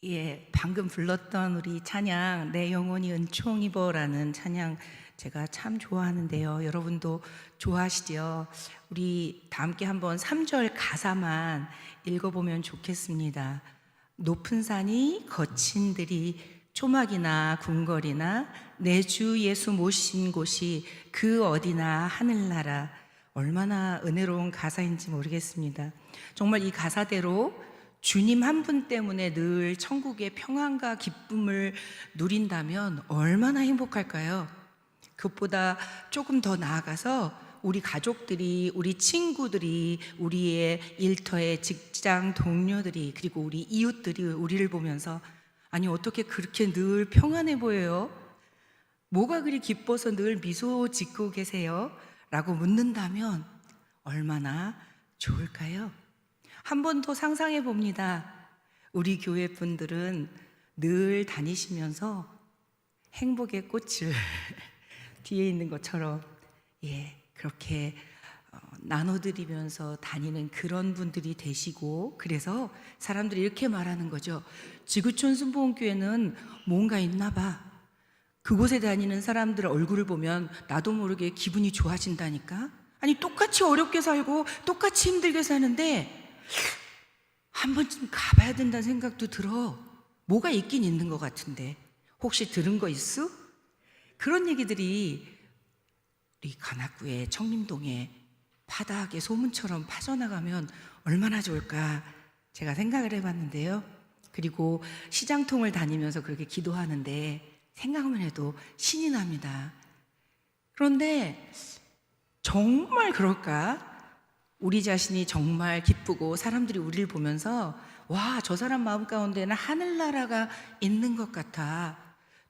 예, 방금 불렀던 우리 찬양 내 영혼이 은총 입어라는 찬양 제가 참 좋아하는데요. 여러분도 좋아하시죠? 우리 다 함께 한번 3절 가사만 읽어보면 좋겠습니다. 높은 산이 거친 들이 초막이나 궁궐이나 내 주 예수 모신 곳이 그 어디나 하늘나라. 얼마나 은혜로운 가사인지 모르겠습니다. 정말 이 가사대로 주님 한 분 때문에 늘 천국의 평안과 기쁨을 누린다면 얼마나 행복할까요? 그것보다 조금 더 나아가서 우리 가족들이, 우리 친구들이, 우리의 일터의 직장 동료들이, 그리고 우리 이웃들이 우리를 보면서 아니 어떻게 그렇게 늘 평안해 보여요? 뭐가 그리 기뻐서 늘 미소 짓고 계세요? 라고 묻는다면 얼마나 좋을까요? 한 번 더 상상해 봅니다. 우리 교회 분들은 늘 다니시면서 행복의 꽃을 뒤에 있는 것처럼 그렇게 나눠드리면서 다니는 그런 분들이 되시고, 그래서 사람들이 이렇게 말하는 거죠. 지구촌 순복음교회는 뭔가 있나 봐. 그곳에 다니는 사람들 얼굴을 보면 나도 모르게 기분이 좋아진다니까. 아니 똑같이 어렵게 살고 똑같이 힘들게 사는데 한 번쯤 가봐야 된다는 생각도 들어. 뭐가 있긴 있는 것 같은데 혹시 들은 거 있어? 그런 얘기들이 우리 관악구에 청림동에 파다하게 소문처럼 파져나가면 얼마나 좋을까 제가 생각을 해봤는데요. 그리고 시장통을 다니면서 그렇게 기도하는데 생각만 해도 신이 납니다. 그런데 정말 그럴까? 우리 자신이 정말 기쁘고 사람들이 우리를 보면서 와, 저 사람 마음 가운데는 하늘나라가 있는 것 같아.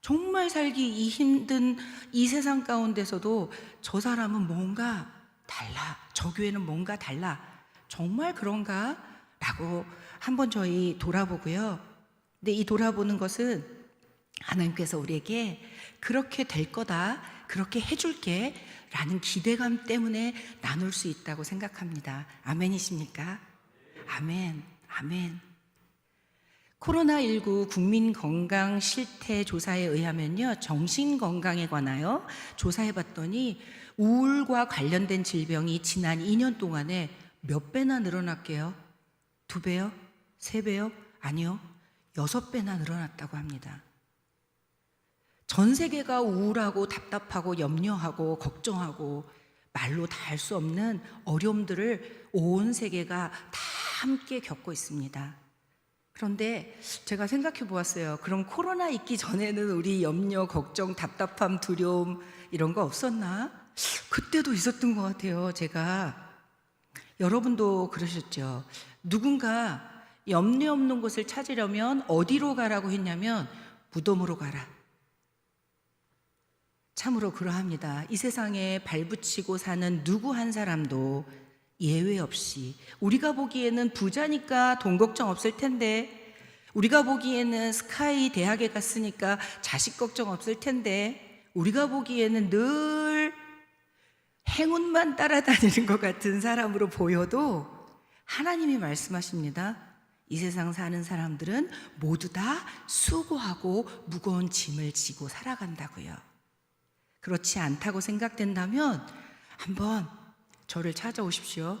정말 살기 이 힘든 이 세상 가운데서도 저 사람은 뭔가 달라. 저 교회는 뭔가 달라. 정말 그런가? 라고 한번 저희 돌아보고요. 근데 이 돌아보는 것은 하나님께서 우리에게 그렇게 될 거다, 그렇게 해줄게 라는 기대감 때문에 나눌 수 있다고 생각합니다. 아멘이십니까? 아멘, 아멘. 코로나19 국민건강 실태조사에 의하면요, 정신건강에 관하여 조사해봤더니 우울과 관련된 질병이 지난 2년 동안에 몇 배나 늘어났게요? 2배요? 3배요? 아니요, 6배나 늘어났다고 합니다. 전 세계가 우울하고 답답하고 염려하고 걱정하고 말로 다 할 수 없는 어려움들을 온 세계가 다 함께 겪고 있습니다. 그런데 제가 생각해 보았어요. 그럼 코로나 있기 전에는 우리 염려, 걱정, 답답함, 두려움 이런 거 없었나? 그때도 있었던 것 같아요. 제가. 여러분도 그러셨죠? 누군가 염려 없는 곳을 찾으려면 어디로 가라고 했냐면 무덤으로 가라. 참으로 그러합니다. 이 세상에 발붙이고 사는 누구 한 사람도 예외 없이 우리가 보기에는 부자니까 돈 걱정 없을 텐데, 우리가 보기에는 스카이 대학에 갔으니까 자식 걱정 없을 텐데, 우리가 보기에는 늘 행운만 따라다니는 것 같은 사람으로 보여도 하나님이 말씀하십니다. 이 세상 사는 사람들은 모두 다 수고하고 무거운 짐을 지고 살아간다고요. 그렇지 않다고 생각된다면 한번 저를 찾아오십시오.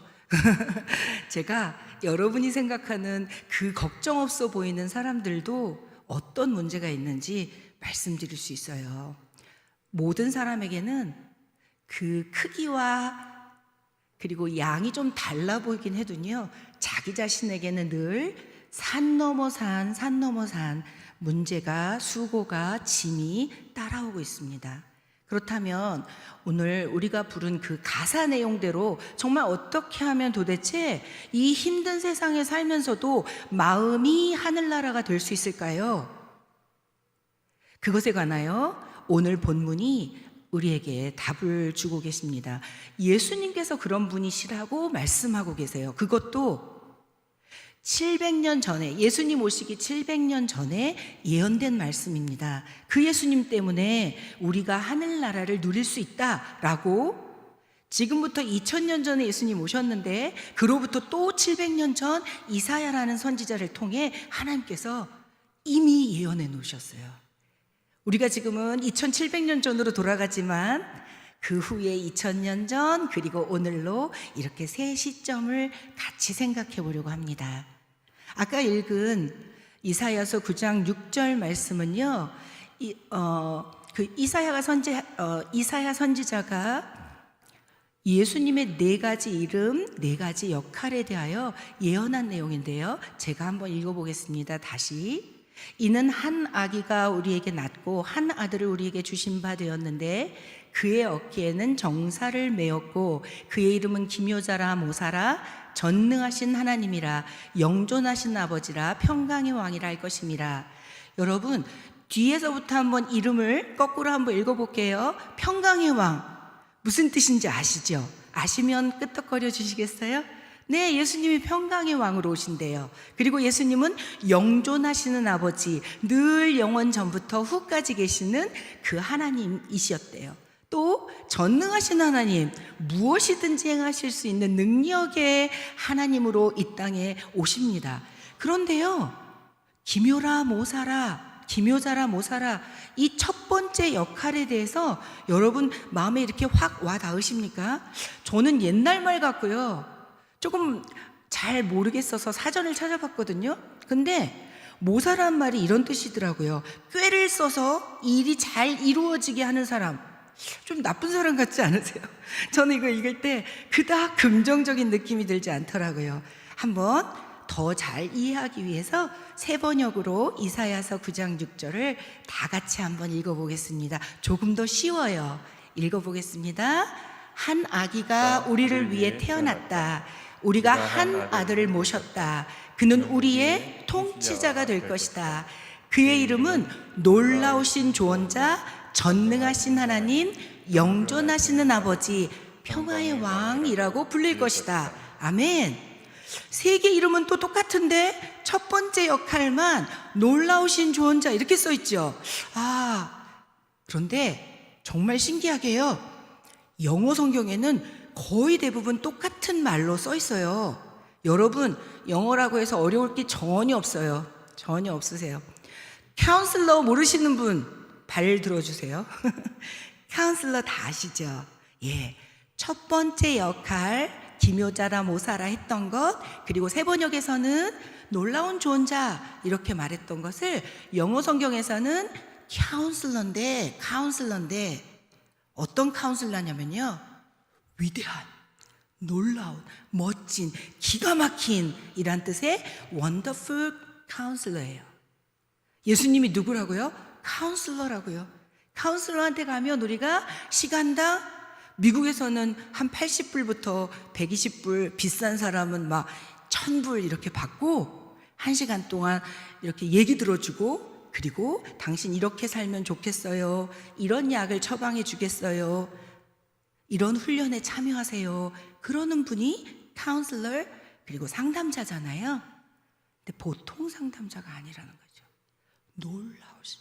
제가 여러분이 생각하는 그 걱정 없어 보이는 사람들도 어떤 문제가 있는지 말씀드릴 수 있어요. 모든 사람에게는 그 크기와 그리고 양이 좀 달라 보이긴 해도요, 자기 자신에게는 늘 산 넘어 산 문제가, 수고가, 짐이 따라오고 있습니다. 그렇다면 오늘 우리가 부른 그 가사 내용대로 정말 어떻게 하면 도대체 이 힘든 세상에 살면서도 마음이 하늘나라가 될 수 있을까요? 그것에 관하여 오늘 본문이 우리에게 답을 주고 계십니다. 예수님께서 그런 분이시라고 말씀하고 계세요. 그것도 700년 전에, 예수님 오시기 700년 전에 예언된 말씀입니다. 그 예수님 때문에 우리가 하늘나라를 누릴 수 있다라고, 지금부터 2000년 전에 예수님 오셨는데 그로부터 또 700년 전 이사야라는 선지자를 통해 하나님께서 이미 예언해 놓으셨어요. 우리가 지금은 2700년 전으로 돌아가지만 그 후에 2000년 전 그리고 오늘로 이렇게 세 시점을 같이 생각해 보려고 합니다. 아까 읽은 이사야서 9장 6절 말씀은요, 이사야 선지자가 예수님의 네 가지 이름, 네 가지 역할에 대하여 예언한 내용인데요. 제가 한번 읽어보겠습니다. 다시. 이는 한 아기가 우리에게 낳고 한 아들을 우리에게 주신 바 되었는데 그의 어깨에는 정사를 메었고 그의 이름은 기묘자라 모사라 전능하신 하나님이라 영존하신 아버지라 평강의 왕이라 할 것임이라. 여러분, 뒤에서부터 한번 이름을 거꾸로 한번 읽어볼게요. 평강의 왕, 무슨 뜻인지 아시죠? 아시면 끄떡거려 주시겠어요? 네, 예수님이 평강의 왕으로 오신대요. 그리고 예수님은 영존하시는 아버지, 늘 영원 전부터 후까지 계시는 그 하나님이셨대요. 또 전능하신 하나님, 무엇이든지 행하실 수 있는 능력의 하나님으로 이 땅에 오십니다. 그런데요, 기묘라 기묘자라 모사라, 이 첫 번째 역할에 대해서 여러분 마음에 이렇게 확 와 닿으십니까? 저는 옛날 말 같고요, 조금 잘 모르겠어서 사전을 찾아봤거든요. 근데 모사란 말이 이런 뜻이더라고요. 꾀를 써서 일이 잘 이루어지게 하는 사람. 좀 나쁜 사람 같지 않으세요? 저는 이거 읽을 때 그닥 긍정적인 느낌이 들지 않더라고요. 한번 더 잘 이해하기 위해서 세 번역으로 이사야서 9장 6절을 다 같이 한번 읽어보겠습니다. 조금 더 쉬워요. 읽어보겠습니다. 한 아기가 우리를 위해 태어났다. 우리가 한 아들을 모셨다. 그는 우리의 통치자가 될 것이다. 그의 이름은 놀라우신 조언자, 전능하신 하나님, 영존하시는 아버지, 평화의 왕이라고 불릴 것이다. 아멘. 세 개 이름은 또 똑같은데 첫 번째 역할만 놀라우신 조언자 이렇게 써 있죠. 그런데 정말 신기하게요, 영어 성경에는 거의 대부분 똑같은 말로 써 있어요. 여러분, 영어라고 해서 어려울 게 전혀 없어요. 전혀 없으세요. 카운슬러 모르시는 분 발 들어주세요. 카운슬러 다 아시죠? 예, 첫 번째 역할 기묘자라 모사라 했던 것, 그리고 세 번역에서는 놀라운 조언자 이렇게 말했던 것을 영어 성경에서는 카운슬러인데 어떤 카운슬러냐면요, 위대한, 놀라운, 멋진, 기가 막힌 이란 뜻의 wonderful counselor예요. 예수님이 누구라고요? 카운슬러라고요. 카운슬러한테 가면 우리가 시간당, 미국에서는 한 80불부터 120불, 비싼 사람은 막 1000불 이렇게 받고 1시간 동안 이렇게 얘기 들어주고, 그리고 당신 이렇게 살면 좋겠어요, 이런 약을 처방해 주겠어요, 이런 훈련에 참여하세요, 그러는 분이 카운슬러, 그리고 상담자잖아요. 근데 보통 상담자가 아니라는 거죠. 놀라우신,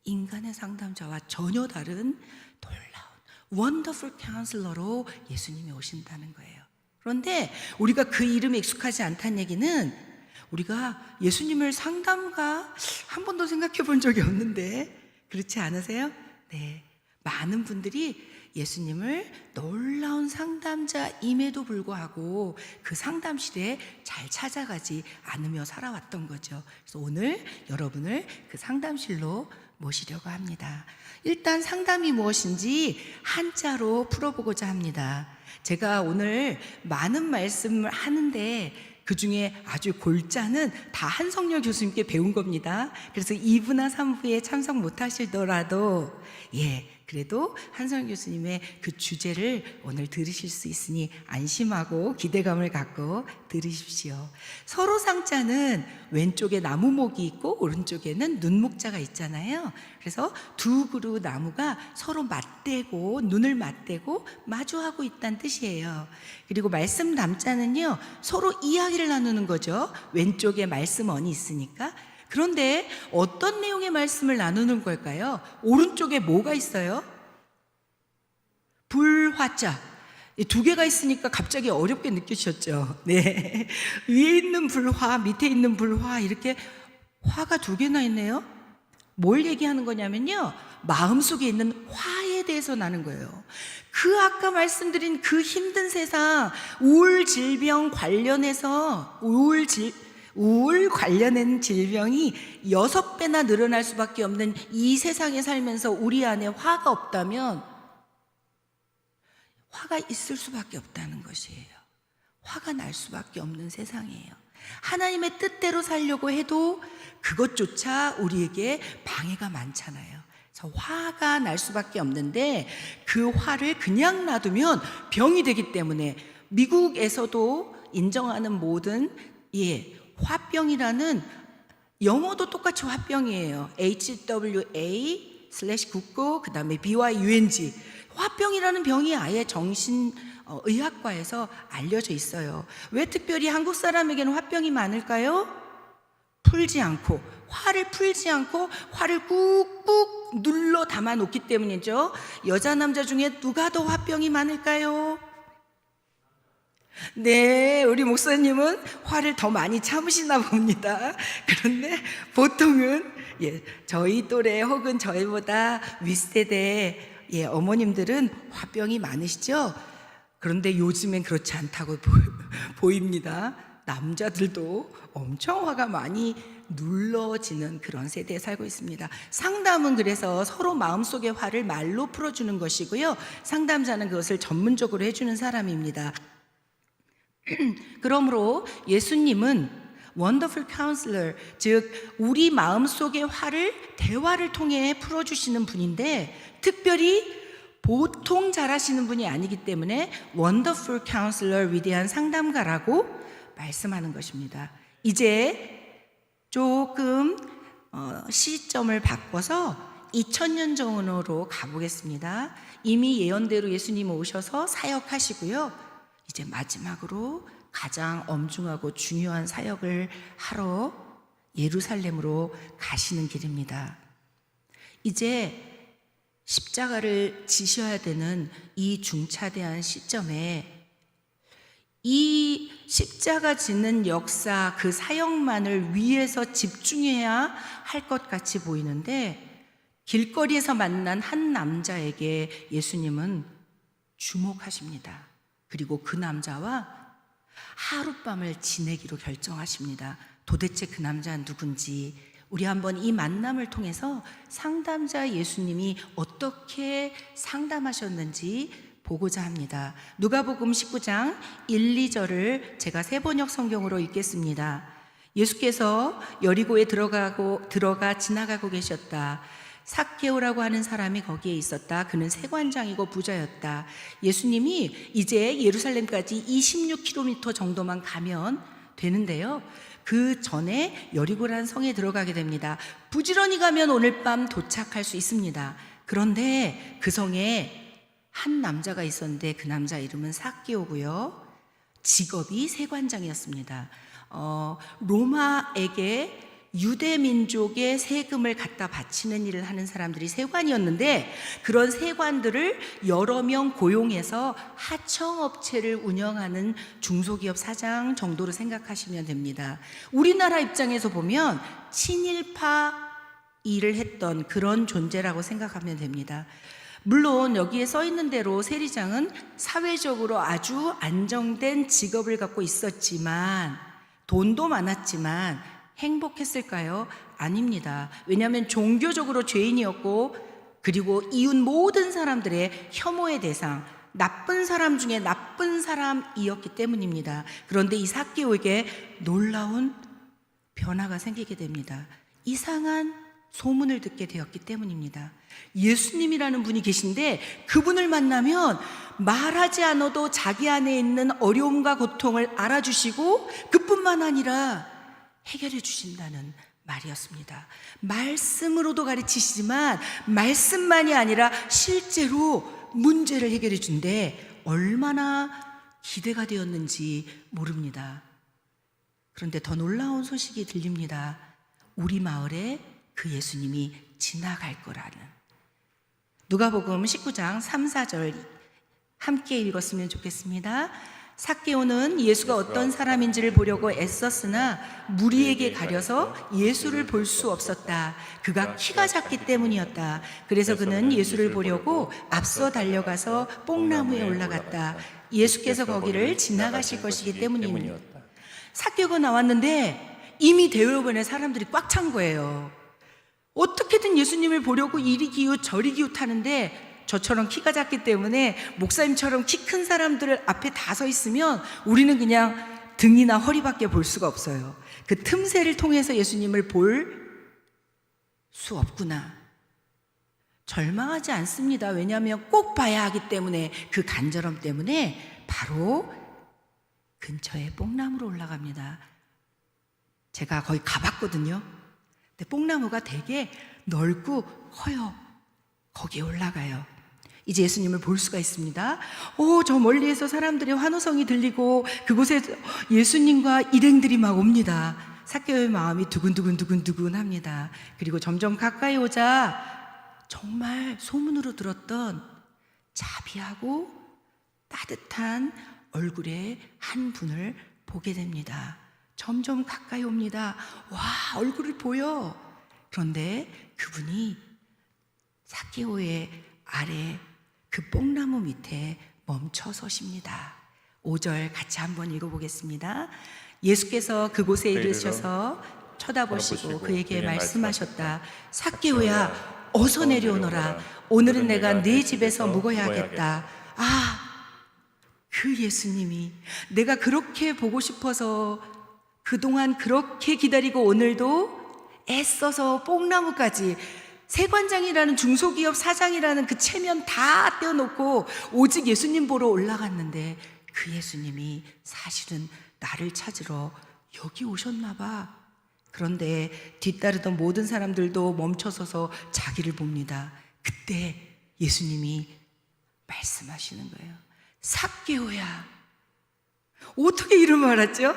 인간의 상담자와 전혀 다른 놀라운 원더풀 카운슬러로 예수님이 오신다는 거예요. 그런데 우리가 그 이름에 익숙하지 않다는 얘기는, 우리가 예수님을 상담가 한 번도 생각해 본 적이 없는데, 그렇지 않으세요? 네, 많은 분들이 예수님을 놀라운 상담자임에도 불구하고 그 상담실에 잘 찾아가지 않으며 살아왔던 거죠. 그래서 오늘 여러분을 그 상담실로 모시려고 합니다. 일단 상담이 무엇인지 한자로 풀어보고자 합니다. 제가 오늘 많은 말씀을 하는데 그 중에 아주 골자는 다 한성열 교수님께 배운 겁니다. 그래서 2부나 3부에 참석 못 하시더라도, 그래도 한성열 교수님의 그 주제를 오늘 들으실 수 있으니 안심하고 기대감을 갖고 들으십시오. 서로 상자는 왼쪽에 나무목이 있고 오른쪽에는 눈목자가 있잖아요. 그래서 두 그루 나무가 서로 맞대고, 눈을 맞대고 마주하고 있다는 뜻이에요. 그리고 말씀 담자는요, 서로 이야기를 나누는 거죠. 왼쪽에 말씀원이 있으니까. 그런데 어떤 내용의 말씀을 나누는 걸까요? 오른쪽에 뭐가 있어요? 불화자. 두 개가 있으니까 갑자기 어렵게 느끼셨죠? 네. 위에 있는 불화, 밑에 있는 불화, 이렇게 화가 두 개나 있네요. 뭘 얘기하는 거냐면요, 마음속에 있는 화에 대해서 나는 거예요. 그 아까 말씀드린 그 힘든 세상, 우울 질병 관련해서 우울 관련된 질병이 6배나 늘어날 수밖에 없는 이 세상에 살면서 우리 안에 화가 없다면 화가 있을 수밖에 없다는 것이에요. 화가 날 수밖에 없는 세상이에요. 하나님의 뜻대로 살려고 해도 그것조차 우리에게 방해가 많잖아요. 그래서 화가 날 수밖에 없는데 그 화를 그냥 놔두면 병이 되기 때문에 미국에서도 인정하는 모든 화병이라는, 영어도 똑같이 화병이에요. HWA/국고 그 다음에 BYUNG, 화병이라는 병이 아예 정신의학과에서 알려져 있어요. 왜 특별히 한국 사람에게는 화병이 많을까요? 화를 풀지 않고 화를 꾹꾹 눌러 담아 놓기 때문이죠. 여자 남자 중에 누가 더 화병이 많을까요? 네, 우리 목사님은 화를 더 많이 참으시나 봅니다. 그런데 보통은 저희 또래 혹은 저희보다 윗세대 어머님들은 화병이 많으시죠? 그런데 요즘엔 그렇지 않다고 보입니다. 남자들도 엄청 화가 많이 눌러지는 그런 세대에 살고 있습니다. 상담은 그래서 서로 마음속의 화를 말로 풀어주는 것이고요, 상담자는 그것을 전문적으로 해주는 사람입니다. 그러므로 예수님은 원더풀 카운슬러, 즉 우리 마음속의 화를 대화를 통해 풀어주시는 분인데, 특별히 보통 잘하시는 분이 아니기 때문에 원더풀 카운슬러, 위대한 상담가라고 말씀하는 것입니다. 이제 조금 시점을 바꿔서 2000년 전으로 가보겠습니다. 이미 예언대로 예수님은 오셔서 사역하시고요, 이제 마지막으로 가장 엄중하고 중요한 사역을 하러 예루살렘으로 가시는 길입니다. 이제 십자가를 지셔야 되는 이 중차대한 시점에 이 십자가 지는 역사, 그 사역만을 위해서 집중해야 할 것 같이 보이는데, 길거리에서 만난 한 남자에게 예수님은 주목하십니다. 그리고 그 남자와 하룻밤을 지내기로 결정하십니다. 도대체 그 남자는 누군지 우리 한번 이 만남을 통해서 상담자 예수님이 어떻게 상담하셨는지 보고자 합니다. 누가복음 19장 1, 2절을 제가 세번역 성경으로 읽겠습니다. 예수께서 여리고에 들어가 지나가고 계셨다. 삭개오라고 하는 사람이 거기에 있었다. 그는 세관장이고 부자였다. 예수님이 이제 예루살렘까지 26km 정도만 가면 되는데요, 그 전에 여리고라는 성에 들어가게 됩니다. 부지런히 가면 오늘 밤 도착할 수 있습니다. 그런데 그 성에 한 남자가 있었는데 그 남자 이름은 삭개오고요, 직업이 세관장이었습니다. 로마에게 유대 민족의 세금을 갖다 바치는 일을 하는 사람들이 세관이었는데, 그런 세관들을 여러 명 고용해서 하청업체를 운영하는 중소기업 사장 정도로 생각하시면 됩니다. 우리나라 입장에서 보면 친일파 일을 했던 그런 존재라고 생각하면 됩니다. 물론 여기에 써 있는 대로 세리장은 사회적으로 아주 안정된 직업을 갖고 있었지만, 돈도 많았지만 행복했을까요? 아닙니다. 왜냐하면 종교적으로 죄인이었고, 그리고 이웃 모든 사람들의 혐오의 대상, 나쁜 사람 중에 나쁜 사람이었기 때문입니다. 그런데 이 삭개오에게 놀라운 변화가 생기게 됩니다. 이상한 소문을 듣게 되었기 때문입니다. 예수님이라는 분이 계신데 그분을 만나면 말하지 않아도 자기 안에 있는 어려움과 고통을 알아주시고, 그뿐만 아니라 해결해 주신다는 말이었습니다. 말씀으로도 가르치시지만 말씀만이 아니라 실제로 문제를 해결해 준데 얼마나 기대가 되었는지 모릅니다. 그런데 더 놀라운 소식이 들립니다. 우리 마을에 그 예수님이 지나갈 거라는. 누가복음 19장 3, 4절 함께 읽었으면 좋겠습니다. 삭개오는 예수가 어떤 사람인지를 보려고 애썼으나 무리에게 가려서 예수를 볼 수 없었다. 그가 키가 작기 때문이었다. 그래서 그는 예수를 보려고 앞서 달려가서 뽕나무에 올라갔다. 예수께서 거기를 지나가실 것이기 때문이었다. 삭개오가 나왔는데 이미 대로변에 사람들이 꽉 찬 거예요. 어떻게든 예수님을 보려고 이리 기웃 저리 기웃 하는데, 저처럼 키가 작기 때문에 목사님처럼 키 큰 사람들 앞에 다 서 있으면 우리는 그냥 등이나 허리밖에 볼 수가 없어요. 그 틈새를 통해서 예수님을 볼 수 없구나. 절망하지 않습니다. 왜냐하면 꼭 봐야 하기 때문에, 그 간절함 때문에 바로 근처에 뽕나무로 올라갑니다. 제가 거의 가봤거든요. 근데 뽕나무가 되게 넓고 커요. 거기에 올라가요. 이제 예수님을 볼 수가 있습니다. 저 멀리에서 사람들의 환호성이 들리고 그곳에 예수님과 일행들이 막 옵니다. 삭개오의 마음이 두근두근 합니다. 그리고 점점 가까이 오자 정말 소문으로 들었던 자비하고 따뜻한 얼굴의 한 분을 보게 됩니다. 점점 가까이 옵니다. 와, 얼굴을 보여. 그런데 그분이 삭개오의 아래 그 뽕나무 밑에 멈춰 서십니다. 5절 같이 한번 읽어보겠습니다. 예수께서 그곳에 이르셔서 쳐다보시고 그에게 말씀하셨다. 삭개오야, 어서 내려오너라. 오늘은 내가 네 집에서 묵어야 하겠다. 그 예수님이 내가 그렇게 보고 싶어서 그동안 그렇게 기다리고 오늘도 애써서 뽕나무까지, 세관장이라는 중소기업 사장이라는 그 체면 다 떼어놓고 오직 예수님 보러 올라갔는데, 그 예수님이 사실은 나를 찾으러 여기 오셨나 봐. 그런데 뒤따르던 모든 사람들도 멈춰서서 자기를 봅니다. 그때 예수님이 말씀하시는 거예요. 삭개오야. 어떻게 이름을 알았죠?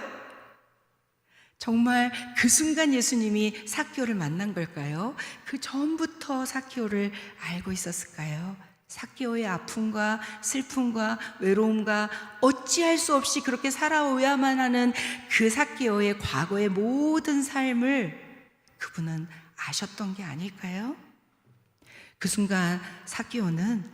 정말 그 순간 예수님이 삭개오를 만난 걸까요? 그 전부터 삭개오를 알고 있었을까요? 삭개오의 아픔과 슬픔과 외로움과 어찌할 수 없이 그렇게 살아오야만 하는 그 삭개오의 과거의 모든 삶을 그분은 아셨던 게 아닐까요? 그 순간 삭개오는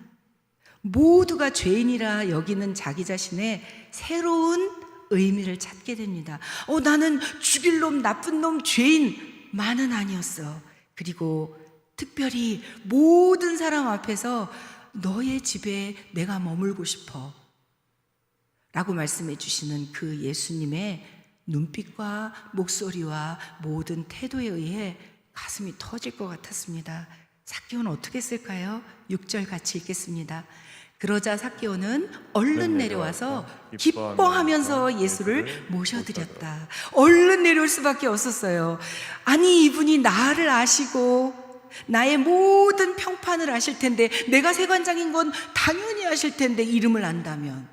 모두가 죄인이라 여기는 자기 자신의 새로운 의미를 찾게 됩니다. 나는 죽일 놈, 나쁜 놈, 죄인만은 아니었어. 그리고 특별히 모든 사람 앞에서 너의 집에 내가 머물고 싶어 라고 말씀해 주시는 그 예수님의 눈빛과 목소리와 모든 태도에 의해 가슴이 터질 것 같았습니다. 삭개오는 어떻게 했을까요? 6절 같이 읽겠습니다. 그러자 삭개오는 얼른 내려와서 기뻐하면서 예수를 모셔드렸다. 얼른 내려올 수밖에 없었어요. 아니, 이분이 나를 아시고 나의 모든 평판을 아실 텐데, 내가 세관장인 건 당연히 아실 텐데, 이름을 안다면.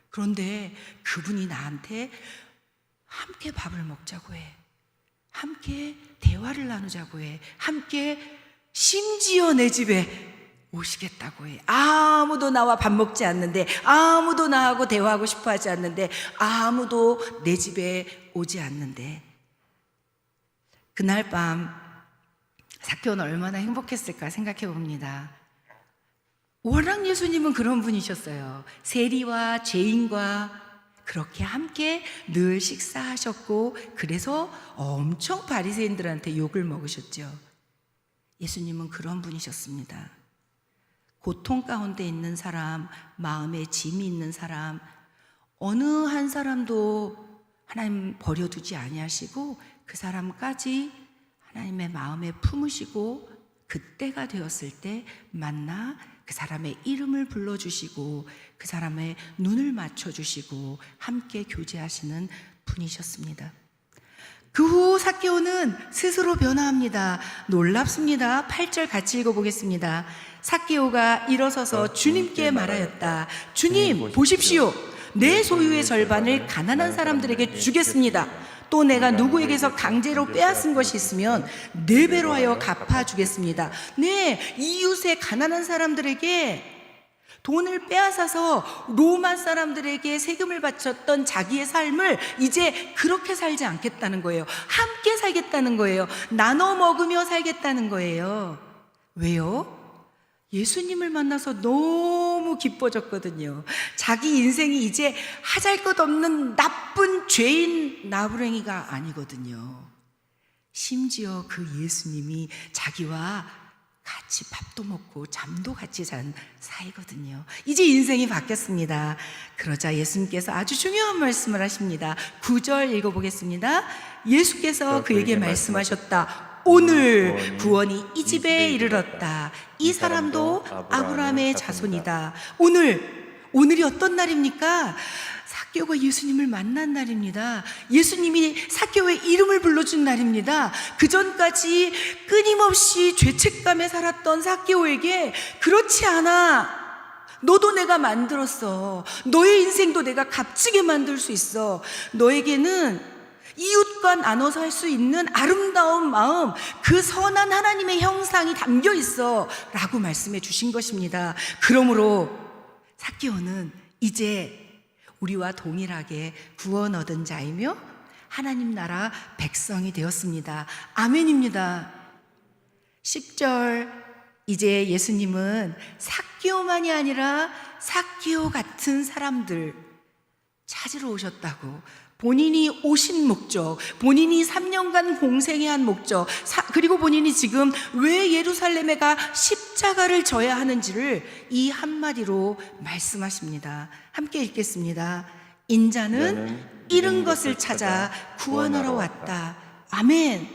그런데 그분이 나한테 함께 밥을 먹자고 해. 함께 대화를 나누자고 해. 함께 심지어 내 집에 오시겠다고 해. 아무도 나와 밥 먹지 않는데, 아무도 나하고 대화하고 싶어 하지 않는데, 아무도 내 집에 오지 않는데. 그날 밤 삭개오는 얼마나 행복했을까 생각해 봅니다. 워낙 예수님은 그런 분이셨어요. 세리와 죄인과 그렇게 함께 늘 식사하셨고, 그래서 엄청 바리새인들한테 욕을 먹으셨죠. 예수님은 그런 분이셨습니다. 고통 가운데 있는 사람, 마음에 짐이 있는 사람, 어느 한 사람도 하나님 버려두지 아니하시고 그 사람까지 하나님의 마음에 품으시고, 그때가 되었을 때 만나 그 사람의 이름을 불러주시고 그 사람의 눈을 맞춰주시고 함께 교제하시는 분이셨습니다. 그 후 삭개오는 스스로 변화합니다. 놀랍습니다. 8절 같이 읽어보겠습니다. 삭개오가 일어서서 주님께 말하였다. 주님, 보십시오. 내 소유의 절반을 가난한 사람들에게 주겠습니다. 또 내가 누구에게서 강제로 빼앗은 것이 있으면 4배로 하여 갚아주겠습니다. 네, 이웃의 가난한 사람들에게 돈을 빼앗아서 로마 사람들에게 세금을 바쳤던 자기의 삶을 이제 그렇게 살지 않겠다는 거예요. 함께 살겠다는 거예요. 나눠 먹으며 살겠다는 거예요. 왜요? 예수님을 만나서 너무 기뻐졌거든요. 자기 인생이 이제 하잘것없는 나쁜 죄인 나부랭이가 아니거든요. 심지어 그 예수님이 자기와 같이 밥도 먹고 잠도 같이 잔 사이거든요. 이제 인생이 바뀌었습니다. 그러자 예수님께서 아주 중요한 말씀을 하십니다. 9절 읽어보겠습니다. 예수께서 그에게 말씀하셨다. 오늘 구원이 이 집에 이르렀다. 이 사람도 아브라함의 자손이다. 오늘이 어떤 날입니까? 삭개오가 예수님을 만난 날입니다. 예수님이 삭개오의 이름을 불러준 날입니다. 그 전까지 끊임없이 죄책감에 살았던 삭개오에게 그렇지 않아. 너도 내가 만들었어. 너의 인생도 내가 값지게 만들 수 있어. 너에게는 이웃과 나눠서 할 수 있는 아름다운 마음, 그 선한 하나님의 형상이 담겨 있어 라고 말씀해 주신 것입니다. 그러므로 삭개오는 이제 우리와 동일하게 구원 얻은 자이며 하나님 나라 백성이 되었습니다. 아멘입니다. 10절, 이제 예수님은 삭개오만이 아니라 삭개오 같은 사람들 찾으러 오셨다고. 본인이 오신 목적, 본인이 3년간 공생의 한 목적, 그리고 본인이 지금 왜 예루살렘에 가 십자가를 져야 하는지를 이 한마디로 말씀하십니다. 함께 읽겠습니다. 인자는 잃은 것을 찾아 구원하러 왔다. 아멘.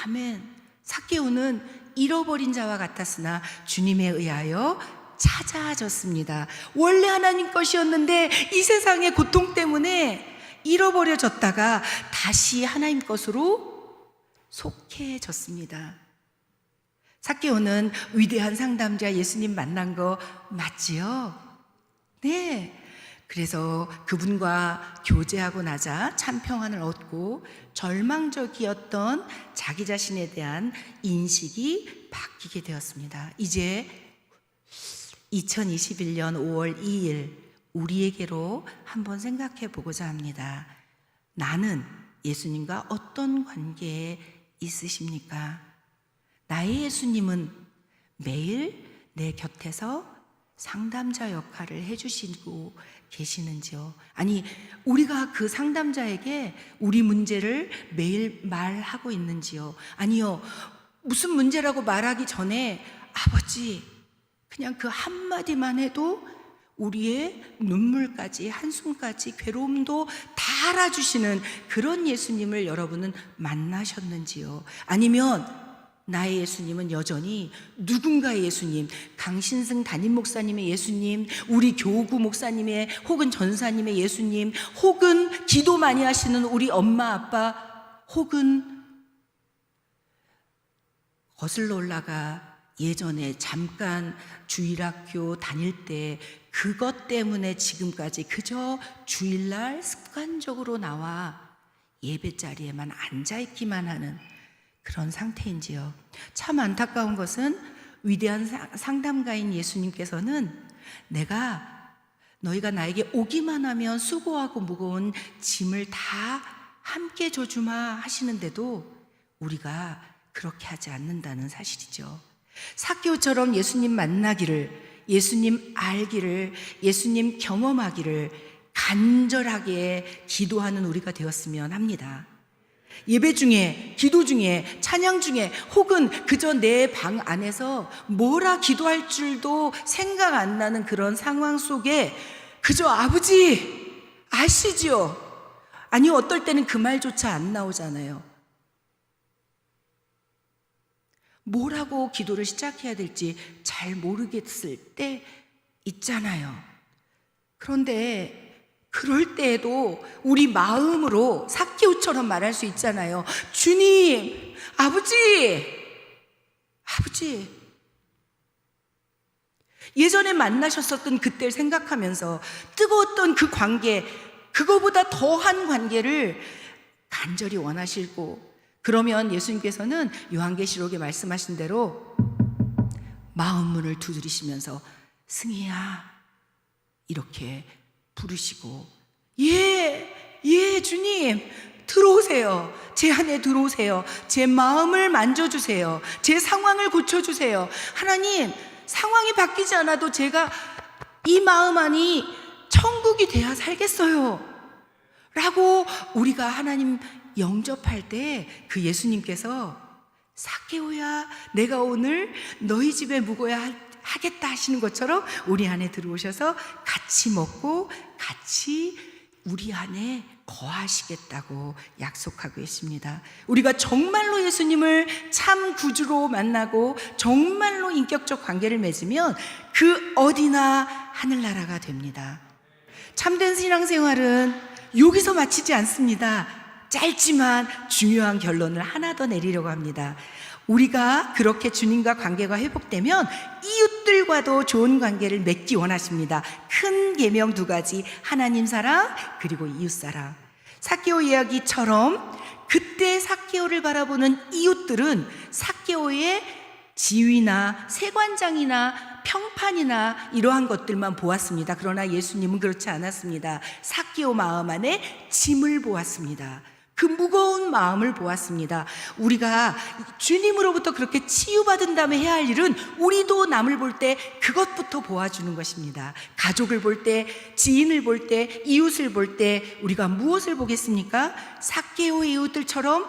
아멘. 삭개오는 잃어버린 자와 같았으나 주님에 의하여 찾아졌습니다. 원래 하나님 것이었는데 이 세상의 고통 때문에 잃어버려졌다가 다시 하나님 것으로 속해졌습니다. 삭개오는 위대한 상담자 예수님 만난 거 맞지요? 네. 그래서 그분과 교제하고 나자 참 평안을 얻고 절망적이었던 자기 자신에 대한 인식이 바뀌게 되었습니다. 이제 2021년 5월 2일 우리에게로 한번 생각해 보고자 합니다. 나는 예수님과 어떤 관계에 있으십니까? 나의 예수님은 매일 내 곁에서 상담자 역할을 해주시고 계시는지요? 아니, 우리가 그 상담자에게 우리 문제를 매일 말하고 있는지요? 아니요, 무슨 문제라고 말하기 전에 아버지, 그냥 그 한마디만 해도 우리의 눈물까지 한숨까지 괴로움도 다 알아주시는 그런 예수님을 여러분은 만나셨는지요? 아니면 나의 예수님은 여전히 누군가의 예수님, 강신승 담임 목사님의 예수님, 우리 교구 목사님의 혹은 전사님의 예수님, 혹은 기도 많이 하시는 우리 엄마 아빠, 혹은 거슬러 올라가 예전에 잠깐 주일학교 다닐 때 그것 때문에 지금까지 그저 주일날 습관적으로 나와 예배 자리에만 앉아있기만 하는 그런 상태인지요. 참 안타까운 것은 위대한 상담가인 예수님께서는 너희가 나에게 오기만 하면 수고하고 무거운 짐을 다 함께 져주마 하시는데도 우리가 그렇게 하지 않는다는 사실이죠. 삭개오처럼 예수님 만나기를, 예수님 알기를, 예수님 경험하기를 간절하게 기도하는 우리가 되었으면 합니다. 예배 중에, 기도 중에, 찬양 중에, 혹은 그저 내 방 안에서 뭐라 기도할 줄도 생각 안 나는 그런 상황 속에 그저 아버지 아시지요? 아니, 어떨 때는 그 말조차 안 나오잖아요. 뭐라고 기도를 시작해야 될지 잘 모르겠을 때 있잖아요. 그런데 그럴 때에도 우리 마음으로 삭개오처럼 말할 수 있잖아요. 주님, 아버지. 예전에 만나셨었던 그때를 생각하면서 뜨거웠던 그 관계, 그거보다 더한 관계를 간절히 원하시고, 그러면 예수님께서는 요한계시록에 말씀하신 대로 마음 문을 두드리시면서 승희야 이렇게 부르시고 예 주님 들어오세요. 제 안에 들어오세요. 제 마음을 만져주세요. 제 상황을 고쳐주세요. 하나님, 상황이 바뀌지 않아도 제가 이 마음 안이 천국이 돼야 살겠어요 라고 우리가 하나님 영접할 때 그 예수님께서 삭개오야 내가 오늘 너희 집에 묵어야 하겠다 하시는 것처럼 우리 안에 들어오셔서 같이 먹고 같이 우리 안에 거하시겠다고 약속하고 계십니다. 우리가 정말로 예수님을 참 구주로 만나고 정말로 인격적 관계를 맺으면 그 어디나 하늘나라가 됩니다. 참된 신앙생활은 여기서 마치지 않습니다. 짧지만 중요한 결론을 하나 더 내리려고 합니다. 우리가 그렇게 주님과 관계가 회복되면 이웃들과도 좋은 관계를 맺기 원하십니다. 큰 계명 2가지, 하나님 사랑 그리고 이웃 사랑. 삭개오 이야기처럼 그때 삭개오를 바라보는 이웃들은 삭개오의 지위나 세관장이나 평판이나 이러한 것들만 보았습니다. 그러나 예수님은 그렇지 않았습니다. 삭개오 마음 안에 짐을 보았습니다. 그 무거운 마음을 보았습니다. 우리가 주님으로부터 그렇게 치유받은 다음에 해야 할 일은 우리도 남을 볼 때 그것부터 보아주는 것입니다. 가족을 볼 때, 지인을 볼 때, 이웃을 볼 때 우리가 무엇을 보겠습니까? 삭개오의 이웃들처럼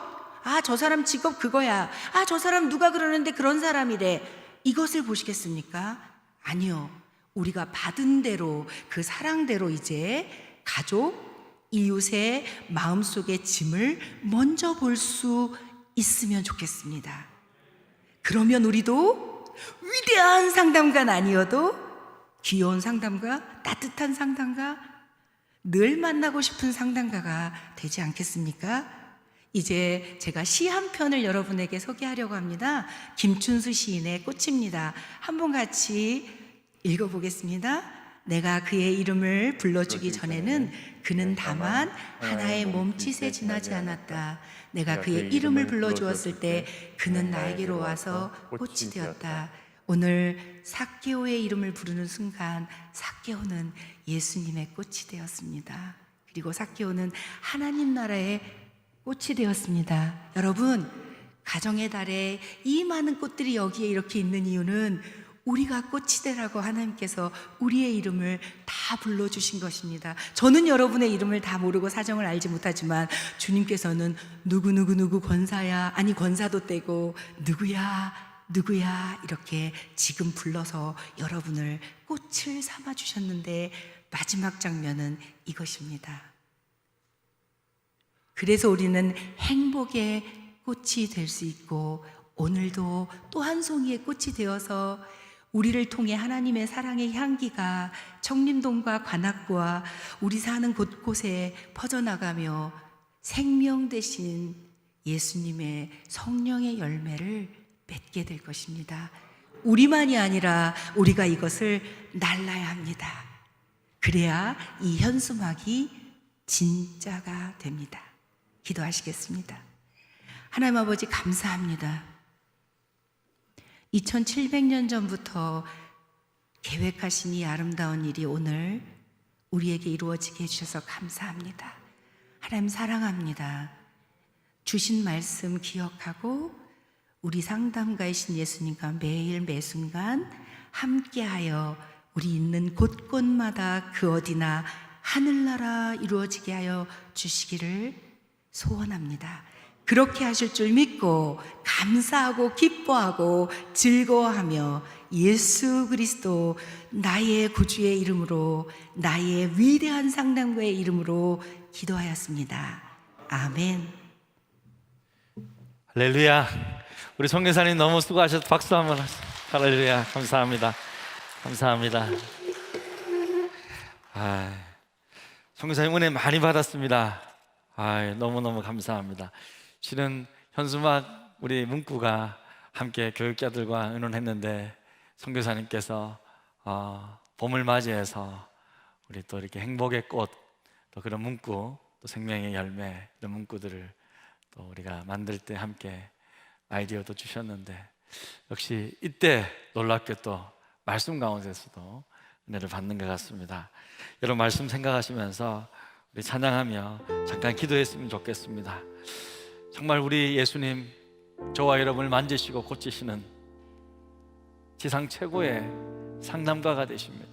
저 사람 직업 그거야. 저 사람 누가 그러는데 그런 사람이래. 이것을 보시겠습니까? 아니요. 우리가 받은 대로 그 사랑대로 이제 가족, 이웃의 마음속의 짐을 먼저 볼 수 있으면 좋겠습니다. 그러면 우리도 위대한 상담가는 아니어도 귀여운 상담가, 따뜻한 상담가, 늘 만나고 싶은 상담가가 되지 않겠습니까? 이제 제가 시 한 편을 여러분에게 소개하려고 합니다. 김춘수 시인의 꽃입니다. 한번 같이 읽어보겠습니다. 내가 그의 이름을 불러주기 전에는 그는 다만 하나의 몸짓에 지나지 않았다. 내가 그의 이름을 불러주었을 때 그는 나에게로 와서 꽃이 되었다. 오늘 삭개오의 이름을 부르는 순간 삭개오는 예수님의 꽃이 되었습니다. 그리고 삭개오는 하나님 나라의 꽃이 되었습니다. 여러분, 가정의 달에 이 많은 꽃들이 여기에 이렇게 있는 이유는 우리가 꽃이 되라고 하나님께서 우리의 이름을 다 불러주신 것입니다. 저는 여러분의 이름을 다 모르고 사정을 알지 못하지만 주님께서는 누구 권사야, 아니 권사도 떼고 누구야 이렇게 지금 불러서 여러분을 꽃을 삼아 주셨는데 마지막 장면은 이것입니다. 그래서 우리는 행복의 꽃이 될 수 있고 오늘도 또 한 송이의 꽃이 되어서 우리를 통해 하나님의 사랑의 향기가 청림동과 관악구와 우리 사는 곳곳에 퍼져나가며 생명 대신 예수님의 성령의 열매를 맺게 될 것입니다. 우리만이 아니라 우리가 이것을 날라야 합니다. 그래야 이 현수막이 진짜가 됩니다. 기도하시겠습니다. 하나님 아버지 감사합니다. 2700년 전부터 계획하신 이 아름다운 일이 오늘 우리에게 이루어지게 해주셔서 감사합니다. 하나님 사랑합니다. 주신 말씀 기억하고 우리 상담가이신 예수님과 매일 매순간 함께하여 우리 있는 곳곳마다 그 어디나 하늘나라 이루어지게 하여 주시기를 소원합니다. 그렇게 하실 줄 믿고 감사하고 기뻐하고 즐거워하며 예수 그리스도 나의 구주의 이름으로 나의 위대한 상담가의 이름으로 기도하였습니다. 아멘. 할렐루야. 우리 선교사님 너무 수고하셔서 박수 한번 하세요. 할렐루야. 감사합니다. 감사합니다. 선교사님 은혜 많이 받았습니다. 너무너무 감사합니다. 실은 현수막 우리 문구가 함께 교육자들과 의논했는데 선교사님께서 봄을 맞이해서 우리 또 이렇게 행복의 꽃, 또 그런 문구, 또 생명의 열매 이런 문구들을 또 우리가 만들 때 함께 아이디어도 주셨는데 역시 이때 놀랍게 또 말씀 가운데서도 은혜를 받는 것 같습니다. 여러분 말씀 생각하시면서 우리 찬양하며 잠깐 기도했으면 좋겠습니다. 정말 우리 예수님 저와 여러분을 만지시고 고치시는 지상 최고의 상담가가 되십니다.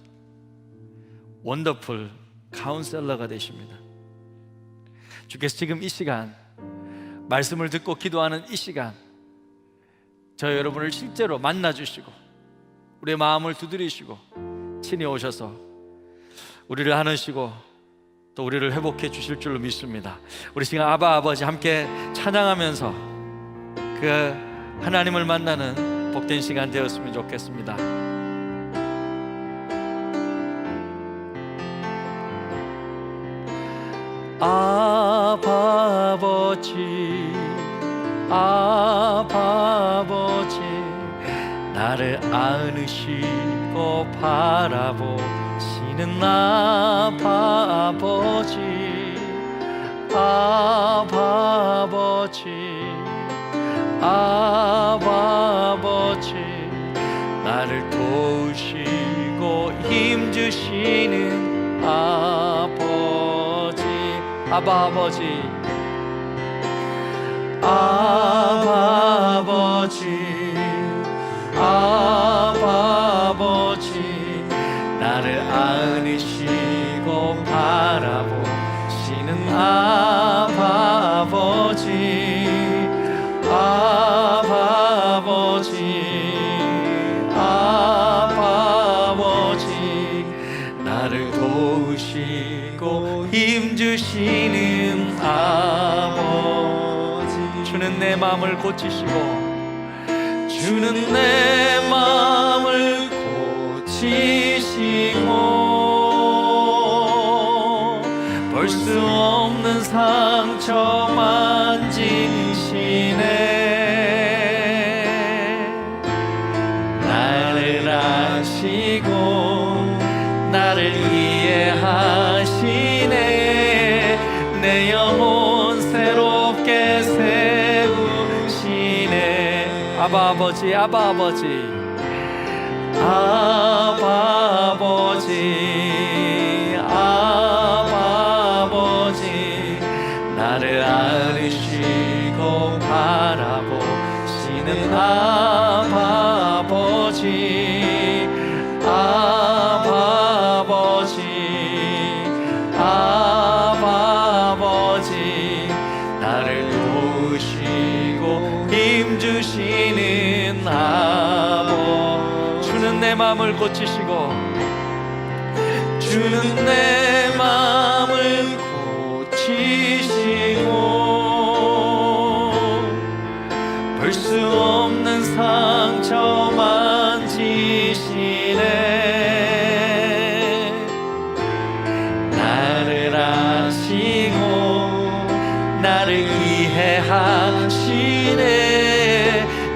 원더풀 카운셀러가 되십니다. 주께서 지금 이 시간 말씀을 듣고 기도하는 이 시간 저 여러분을 실제로 만나주시고 우리의 마음을 두드리시고 친히 오셔서 우리를 안으시고 또 우리를 회복해 주실 줄로 믿습니다. 우리 지금 아바 아버지 함께 찬양하면서 그 하나님을 만나는 복된 시간 되었으면 좋겠습니다. 아바 아버지, 아바 아버지, 나를 안으시고 바라보시는 아바 아버지, 아바 아버지, 아바 아버지, 나를 도우시고 힘주시는 아버지, 아바 아버지, 아바 아버지, 아바 아버지, 나를 안으시고 바라보시는 아바 아버지, 아바 아버지, 아바 아버지, 나를 도우시고 힘주시는 아버지. 주는 내 마음을 고치시고 주는 내 마음을 고치시고 볼 수 없는 상처 만지시네. 나를 아시고 나를 이해하시네. 내 영혼 새롭게 세우시네. 아바 아버지, 아바 아버지, 아바 아버지, 아바 아버지, 나를 안으시고 바라보시는 아바 아버지, 아바 아버지, 아바 아버지, 나를 도우시고 힘주시는 아버지. 주는 내 마음을 고치시고 주는 내 마음을 고치시고 볼 수 없는 상처 만지시네. 나를 아시고 나를 이해하시네.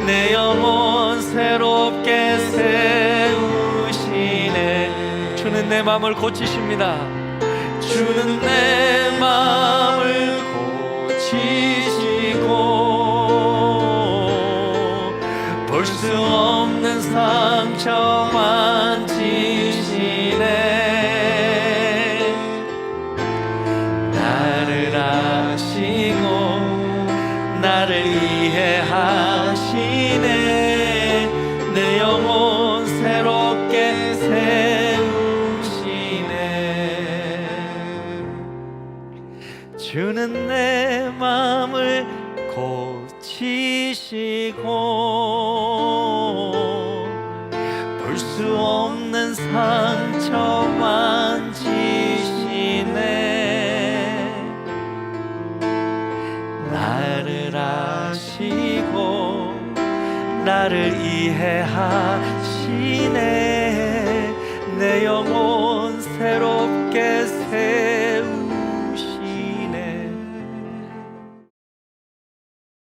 내 영혼 새롭게 세우시네. 주는 내 마음을 고치십니다. 주는 내 마음을 고치시고 볼 수 없는 상처 만지시네. 나를 아시고 나를 이해하시네. 내 영혼 새롭게 세우시네. 주는 내 마음을 고치시고 볼 수 없는 상처 만지시네. 나를 아시고 나를 이해하시네. 내 영혼 새롭게